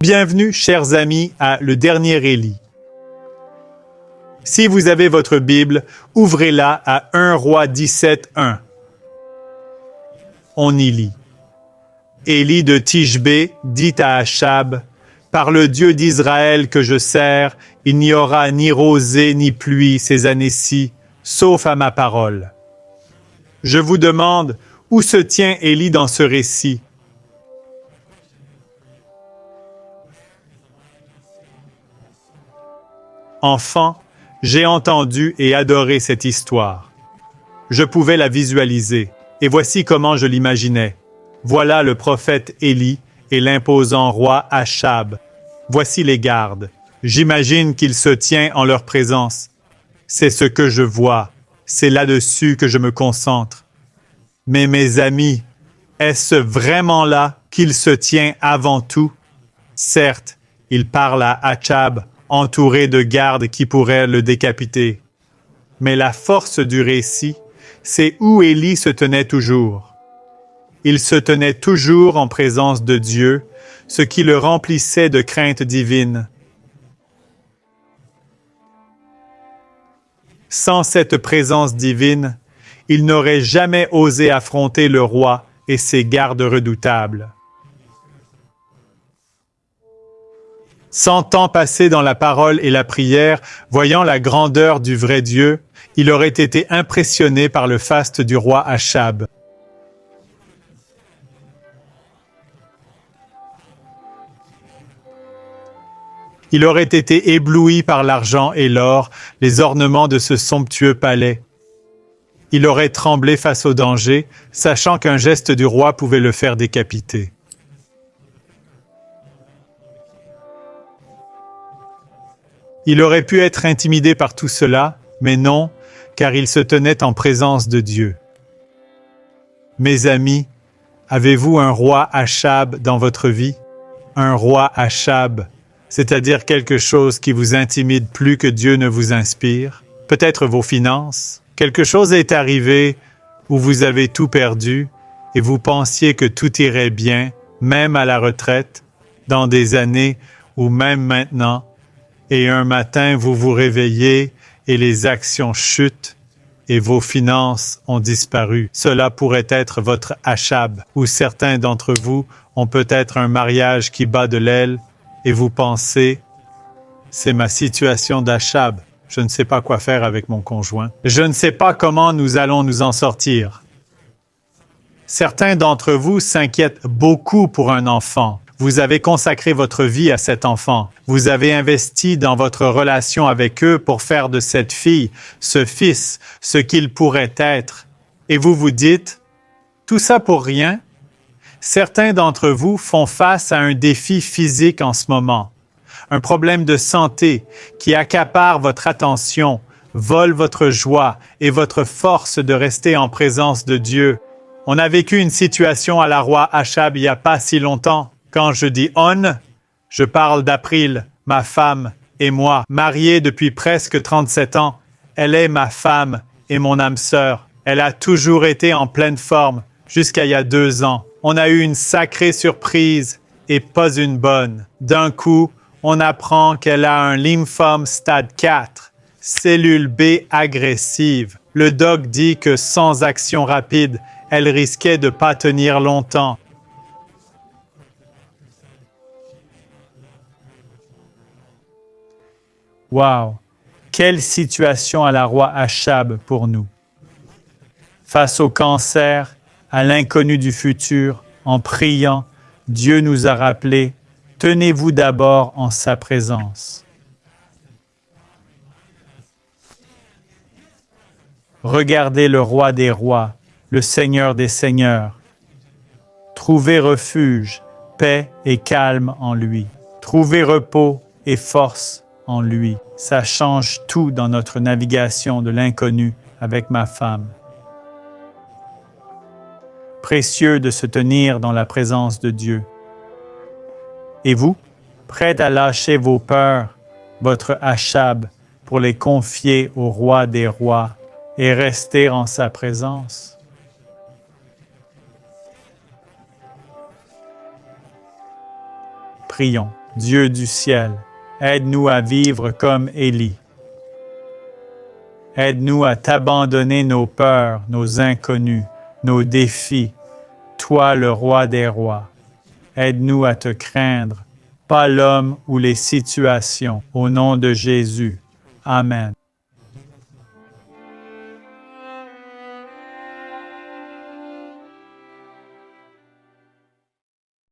Bienvenue, chers amis, à Le Dernier Élie. Si vous avez votre Bible, ouvrez-la à 1 Roi 17:1. On y lit. Élie de Tishbé dit à Achab, « Par le Dieu d'Israël que je sers, il n'y aura ni rosée ni pluie ces années-ci, sauf à ma parole. » Je vous demande, où se tient Élie dans ce récit? Enfant, j'ai entendu et adoré cette histoire. Je pouvais la visualiser, et voici comment je l'imaginais. Voilà le prophète Élie et l'imposant roi Achab. Voici les gardes. J'imagine qu'il se tient en leur présence. C'est ce que je vois. C'est là-dessus que je me concentre. Mais mes amis, est-ce vraiment là qu'il se tient avant tout? Certes, il parle à Achab, entouré de gardes qui pourraient le décapiter. Mais la force du récit, c'est où Élie se tenait toujours. Il se tenait toujours en présence de Dieu, ce qui le remplissait de crainte divine. Sans cette présence divine, il n'aurait jamais osé affronter le roi et ses gardes redoutables. Sans temps passé dans la parole et la prière, voyant la grandeur du vrai Dieu, il aurait été impressionné par le faste du roi Achab. Il aurait été ébloui par l'argent et l'or, les ornements de ce somptueux palais. Il aurait tremblé face au danger, sachant qu'un geste du roi pouvait le faire décapiter. Il aurait pu être intimidé par tout cela, mais non, car il se tenait en présence de Dieu. Mes amis, avez-vous un roi Achab dans votre vie? Un roi Achab, c'est-à-dire quelque chose qui vous intimide plus que Dieu ne vous inspire? Peut-être vos finances? Quelque chose est arrivé où vous avez tout perdu et vous pensiez que tout irait bien, même à la retraite, dans des années ou même maintenant, et un matin vous vous réveillez et les actions chutent et vos finances ont disparu. Cela pourrait être votre Achab, ou certains d'entre vous ont peut-être un mariage qui bat de l'aile et vous pensez « c'est ma situation d'Achab, je ne sais pas quoi faire avec mon conjoint. Je ne sais pas comment nous allons nous en sortir. » Certains d'entre vous s'inquiètent beaucoup pour un enfant. Vous avez consacré votre vie à cet enfant. Vous avez investi dans votre relation avec eux pour faire de cette fille, ce fils, ce qu'il pourrait être. Et vous vous dites, tout ça pour rien? Certains d'entre vous font face à un défi physique en ce moment, un problème de santé qui accapare votre attention, vole votre joie et votre force de rester en présence de Dieu. On a vécu une situation à la roi Achab il n'y a pas si longtemps. Quand je dis « on », je parle d'April, ma femme, et moi, mariés depuis presque 37 ans. Elle est ma femme et mon âme sœur. Elle a toujours été en pleine forme, jusqu'à il y a 2 ans. On a eu une sacrée surprise, et pas une bonne. D'un coup, on apprend qu'elle a un lymphome stade 4, cellule B agressive. Le doc dit que sans action rapide, elle risquait de ne pas tenir longtemps. Wow! Quelle situation à la roi Achab pour nous. Face au cancer, à l'inconnu du futur, en priant, Dieu nous a rappelé, tenez-vous d'abord en sa présence. Regardez le roi des rois, le Seigneur des seigneurs. Trouvez refuge, paix et calme en lui. Trouvez repos et force en lui. Ça change tout dans notre navigation de l'inconnu avec ma femme. Précieux de se tenir dans la présence de Dieu. Et vous, prêts à lâcher vos peurs, votre Achab, pour les confier au roi des rois et rester en sa présence? Prions. Dieu du ciel, aide-nous à vivre comme Élie. Aide-nous à t'abandonner nos peurs, nos inconnus, nos défis, toi le roi des rois. Aide-nous à te craindre, pas l'homme ou les situations. Au nom de Jésus. Amen.